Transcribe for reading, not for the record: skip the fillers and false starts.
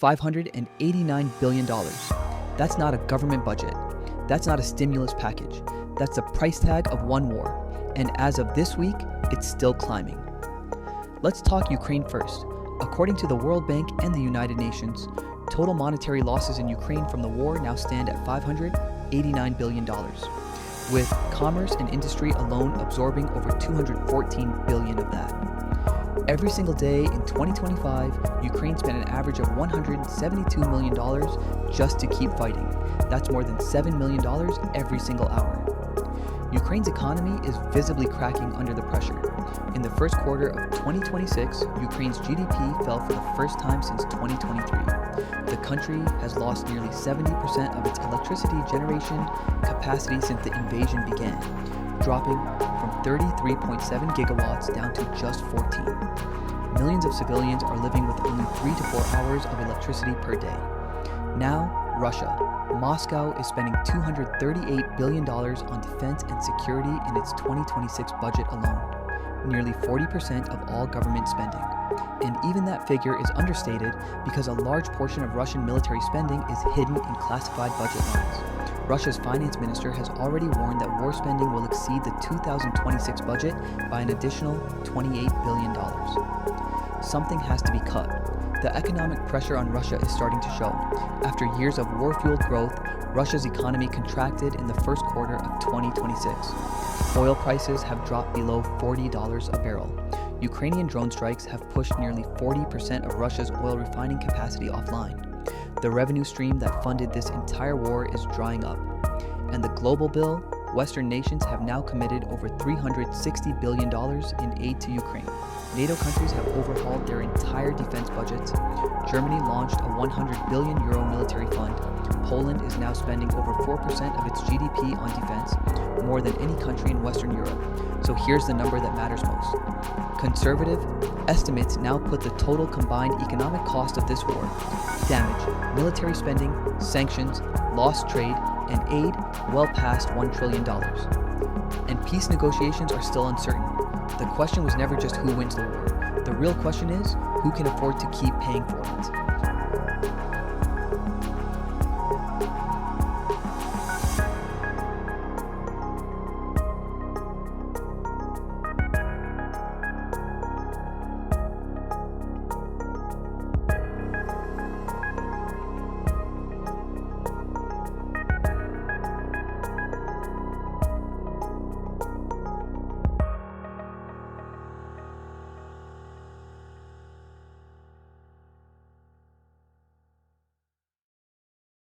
$589 billion. That's not a government budget. That's not a stimulus package. That's the price tag of one war. And as of this week, it's still climbing. Let's talk Ukraine first. According to the World Bank and the United Nations, total monetary losses in Ukraine from the war now stand at $589 billion, with commerce and industry alone absorbing over $214 billion of that. Every single day in 2025, Ukraine spent an average of $172 million just to keep fighting. That's more than $7 million every single hour. Ukraine's economy is visibly cracking under the pressure. In the first quarter of 2026, Ukraine's GDP fell for the first time since 2023. The country has lost nearly 70% of its electricity generation capacity since the invasion began, dropping from 33.7 gigawatts down to just 14. Millions of civilians are living with only 3 to 4 hours of electricity per day. Now, Russia. Moscow is spending $238 billion on defense and security in its 2026 budget alone, nearly 40% of all government spending. And even that figure is understated because a large portion of Russian military spending is hidden in classified budget lines. Russia's finance minister has already warned that war spending will exceed the 2026 budget by an additional $28 billion. Something has to be cut. The economic pressure on Russia is starting to show. After years of war-fueled growth, Russia's economy contracted in the first quarter of 2026. Oil prices have dropped below $40 a barrel. Ukrainian drone strikes have pushed nearly 40% of Russia's oil refining capacity offline. The revenue stream that funded this entire war is drying up. And the global bill, Western nations have now committed over $360 billion in aid to Ukraine. NATO countries have overhauled their entire defense budgets. Germany launched a 100 billion euro military fund. Poland is now spending over 4% of its GDP on defense, more than any country in Western Europe. So here's the number that matters most. Conservative estimates now put the total combined economic cost of this war, damage, military spending, sanctions, lost trade, and aid well past $1 trillion. And peace negotiations are still uncertain. The question was never just who wins the war. The real question is, who can afford to keep paying for it?